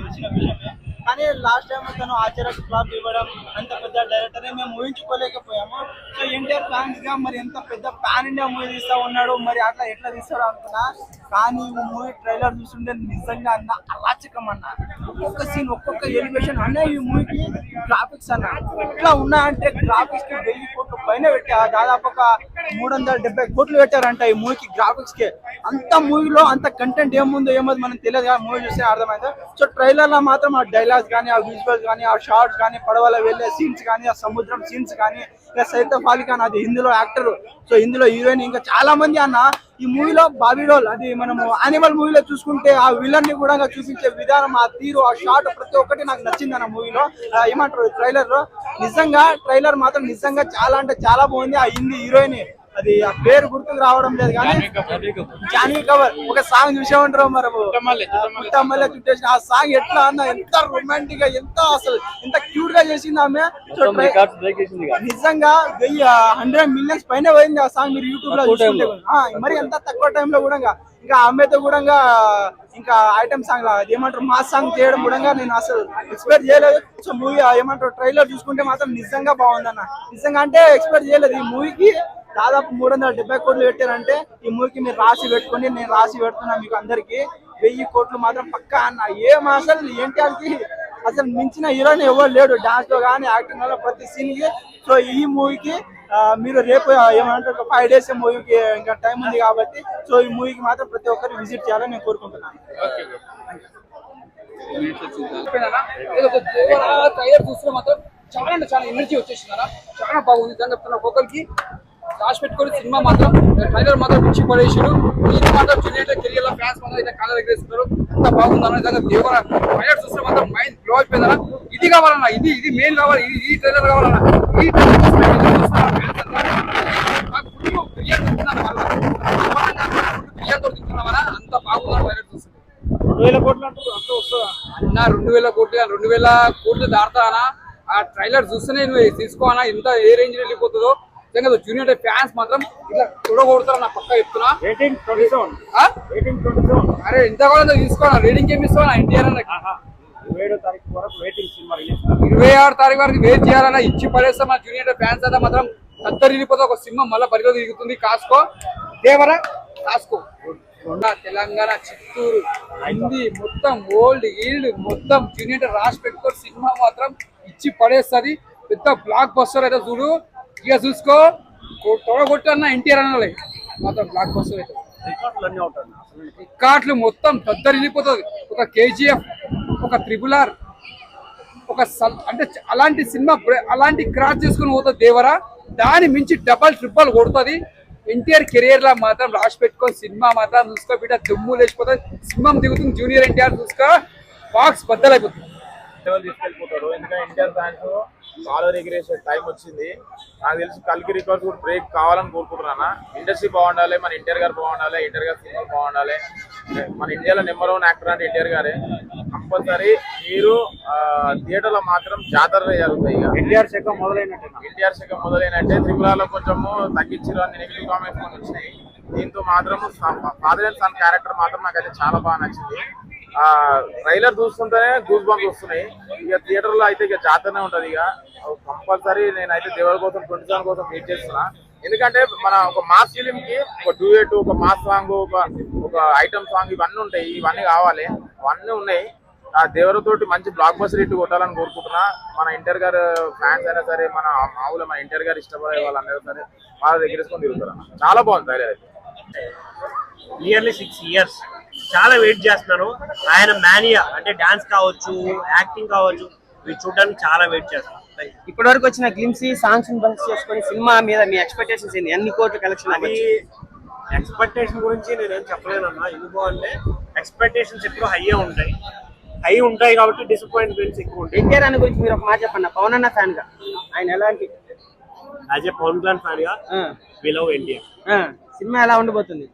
తెలిసిన విషయమే. కానీ లాస్ట్ టైం తను ఆచార్యకు ఫ్లాప్ ఇవ్వడం అంత పెద్ద డైరెక్టర్ మేము ఊహించుకోలేకపోయాము. సో ఎన్టీఆర్ ఫ్యాన్స్ గా మరి ఎంత పెద్ద పాన్ ఇండియా మూవీ తీస్తా ఉన్నాడు, మరి అట్లా ఎట్లా తీస్తాడు అనుకున్నా. కానీ ఈ మూవీ ట్రైలర్ చూస్తుంటే నిజంగా అన్న అరాచకం అన్న. ఒక్కొక్క సీన్ ఒక్కొక్క ఎలివేషన్ అన్న. ఈ మూవీకి గ్రాఫిక్స్ అన్న ఎట్లా ఉన్నాయంటే గ్రాఫిక్స్ కి 1000 కోట్ల పైన పెట్టారు. దాదాపు ఒక 370 కోట్లు పెట్టారంట ఈ మూవీకి గ్రాఫిక్స్ కి. అంత మూవీలో అంత కంటెంట్ ఏముందో ఏమో మనం తెలియదు కదా, మూవీ చూస్తే అర్థమైంది. సో ట్రైలర్ లో మాత్రం ఆ డైలాగ్స్ కానీ, ఆ విజువల్స్ కానీ, ఆ షార్ట్స్ కానీ, పడవల వెళ్ళే సీన్స్ కానీ, ఆ సముద్రం సీన్స్ కానీ, ఇంకా సైతఫ్ అలీ ఖాన్ అది హిందీలో యాక్టర్, సో ఇందులో హీరోయిన్, ఇంకా చాలా మంది అన్న. ఈ మూవీలో బాబీ డోల్ అది మనము యానిమల్ మూవీలో చూసుకుంటే ఆ విలన్ ని కూడా చూపించే విధానం, ఆ తీరు, ఆ షార్ట్ ప్రతి ఒక్కటి నాకు నచ్చింది అన్న మూవీలో. ఏమంటారు ట్రైలర్ లో? నిజంగా ట్రైలర్ మాత్రం నిజంగా చాలా అంటే చాలా బాగుంది. ఆ హిందీ హీరోయిన్ అది ఆ పేరు గుర్తుకు రావడం లేదు కానీ జాన్వీ కపూర్ ఒక సాంగ్ చూసే ఉంటారు మరి, పుట్టమల్లె చుట్టేసిన ఆ సాంగ్ ఎట్లా అన్న, ఎంత రొమాంటిక్ గా, ఎంత అసలు ఎంత క్యూట్ గా చేసింది ఆమె. నిజంగా 100 మిలియన్స్ పైన పోయింది ఆ సాంగ్. మీరు యూట్యూబ్ లో చూసుకుంటే మరి ఎంత తక్కువ టైంలో కూడా ఇంకా ఆమెతో కూడా ఇంకా ఐటమ్ సాంగ్ ఏమంటారు మాస్ సాంగ్ చేయడం కూడా నేను అసలు ఎక్స్పెక్ట్ చేయలేదు. సో మూవీ ఏమంటారు ట్రైలర్ చూసుకుంటే మాత్రం నిజంగా బాగుందన్న. నిజంగా అంటే ఎక్స్పెక్ట్ చేయలేదు. ఈ మూవీకి దాదాపు 370 కోట్లు పెట్టారంటే ఈ మూవీకి మీరు రాసి పెట్టుకోండి. నేను రాసి పెడుతున్నా మీకు అందరికి 1000 కోట్లు మాత్రం పక్కా అన్న. ఏం అసలు ఎన్టీఆర్కి అసలు మించిన హీరోయిన్ ఎవరు లేడు, డాన్స్ లో కానీ యాక్టింగ్ లో ప్రతి సీన్ కి. సో ఈ మూవీకి మీరు రేపు ఏమంటారు 5 days మూవీకి ఇంకా టైం ఉంది కాబట్టి, సో ఈ మూవీకి మాత్రం ప్రతి ఒక్కరు విజిట్ చేయాలని నేను కోరుకుంటున్నాను. చాలా అంటే చాలా ఎనర్జీ వచ్చేసిందా, చాలా బాగుంది. దాని చెప్తున్నా ఒక్కొక్కరికి రాసి పెట్టుకొని సినిమా మాత్రం ట్రైలర్ మాత్రం పిచ్చి పడేసాడు. ఇది మాత్రం జూనియర్ కెరియర్ లో ఫ్యాన్స్ మాత్రం అయితే కాళ్ళ ఎగరేస్తున్నారు. అంత బాగుందన్న. నిజంగా దేవర ట్రైలర్ చూస్తే మాత్రం మైండ్ బ్లో అయిపోయిందన్న. ఇది కావాలన్నా, ఇది మెయిన్ కావాలి, ఈ ట్రైలర్ కావాలన్నా. ఈ అంత బాగుందన్న ట్రైలర్ చూస్తే. 2000 కోట్లు అంటారు అంత వస్తుందా అన్న? 2000 కోట్లు దాడతానా? ఆ ట్రైలర్ చూస్తేనే నువ్వు తీసుకోనా ఎంత ఏ రేంజ్ వెళ్ళిపోతుందో. జూనియర్ ఫ్యాన్స్ మాత్రం ఇట్లా చూడగొడతారు నా పక్క చెప్తున్నా. అరే ఎంత కూడా తీసుకోనా? రేటింగ్ ఏమి ఇస్తావా ఎన్టీఆర్ అన్న? 27వ తారీఖు వరకు వెయిటింగ్. సినిమా 26వ తారీఖు వరకు వెయిట్ చేయాలన్నా. ఇచ్చి పడేస్తాం మా జూనియర్ ఫ్యాన్స్ అయితే మాత్రం తత్తరిల్లిపోతే ఒక సినిమా మళ్ళీ బరిలో తిరుగుతుంది. కాసుకో దేవరా, కాసుకో. తెలంగాణ, చిత్తూరు, హిందీ మొత్తం ఓల్డ్ ఈల్డ్ మొత్తం జూనియర్ రాసి పెట్టుకో. సినిమా మాత్రం ఇచ్చి పడేస్తుంది. పెద్ద బ్లాక్ బస్టర్ అయితే చూడు. ఇక చూసుకో తొడగొట్టు అన్న ఎన్టీఆర్ అన్నలే మాత్రం బ్లాక్ బస్టర్ అయితే. రికార్డులు మొత్తం దద్దరిల్లిపోతుంది. ఒక KGF, ఒక RRR, ఒక అంటే అలాంటి సినిమా అలాంటి క్రాస్ చేసుకుని పోతుంది దేవరా. దాని మించి డబల్ ట్రిపుల్ కొడుతుంది. ఎన్టీఆర్ కెరియర్ లా మాత్రం రాసి పెట్టుకొని సినిమా మాత్రం చూసుకో బిడ్డ, దుమ్ము లేచిపోతుంది. సింహం దిగుతుంది జూనియర్ ఎన్టీఆర్. చూసుకో బాక్స్ బద్దలైపోతుంది. తీసుకెళ్ళిపోతారు. ఎందుకంటే ఎన్టీఆర్ ఫ్యాన్స్ కాలర్ ఎగిరేసే టైం వచ్చింది. నాకు తెలిసి కల్కి రికార్డ్స్ కూడా బ్రేక్ కావాలని కోరుకుంటున్నాను. ఇండస్ట్రీ బాగుండాలి, మన ఎన్టీఆర్ గారు బాగుండాలి, ఎన్టీఆర్ గారు సినిమాలు బాగుండాలి. మన ఇండియాలో నెంబర్ 1 యాక్టర్ అంటే ఎన్టీఆర్ గారే. కంపల్సరీ మీరు థియేటర్ లో మాత్రం జాతరలే జరుగుతాయి. ఎన్టీఆర్ శకం మొదలైనట్టే. త్రిపురాలో కొంచెము తగ్గించారు అని నెగిటివ్ కామెంట్స్ వచ్చినాయి. దీంతో మాత్రం ఫాదర్ అండ్ సన్ క్యారెక్టర్ మాత్రం నాకైతే చాలా బాగా నచ్చింది. ట్రైలర్ చూస్తుంటేనే గూస్ బంప్స్ వస్తున్నాయి. ఇక థియేటర్ లో అయితే ఇక జాతరనే ఉంటది. ఇక కంపల్సరీ నేనైతే దేవుడి కోసం 27 కోసం వెయిట్ చేస్తున్నా. ఎందుకంటే మన ఒక మాస్ ఫిలిం కి ఒక డ్యూయట్, ఒక మాస్ సాంగ్, ఒక ఐటమ్ సాంగ్ ఇవన్నీ ఉంటాయి. ఇవన్నీ కావాలి, అవన్నీ ఉన్నాయి. ఆ దేవుడితోటి మంచి బ్లాక్ బస్టర్ హిట్ కొట్టాలని కోరుకుంటున్నా. మన ఎన్టీఆర్ గారు ఫ్యాన్స్ అయినా సరే, మన మామూలు మన ఎన్టీఆర్ గారు ఇష్టపడే వాళ్ళందరూ సరే వాళ్ళ దగ్గరేసుకొని తిరుగుతారు. చాలా బాగుంది ట్రైలర్ అయితే. నియర్లీ 6 years చాలా వెయిట్ చేస్తున్నాను. ఆయన మానియా అంటే డాన్స్ కావచ్చు, యాక్టింగ్ కావచ్చు, ఇవి చూడడానికి చాలా వెయిట్ చేస్తాను. ఇప్పటి వరకు వచ్చిన గ్లిమ్స్ సాంగ్స్ బన్స్ చేసుకొని సినిమా మీద మీ ఎక్స్పెక్టేషన్స్ ఏంటి? ఎన్ని కోట్ల కలెక్షన్? అది ఎక్స్పెక్టేషన్ గురించి నేనేం చెప్పలేనన్నా. ఎందుకు అంటే ఎక్స్పెక్టేషన్స్ ఎప్పుడు హై ఉంటాయి కాబట్టి డిసప్పాయింట్మెంట్స్ ఎక్కువ ఉంటాయి. ఎన్టీఆర్ అన్న గురించి మీరు ఒక మాట చెప్పండి. పవన్ అన్న ఫ్యాన్ గా ఆయన ఎలాంటి? As a Pavan Kalyan fan గా వి లవ్ ఎన్టీఆర్. సినిమా ఎలా ఉండబోతుంది?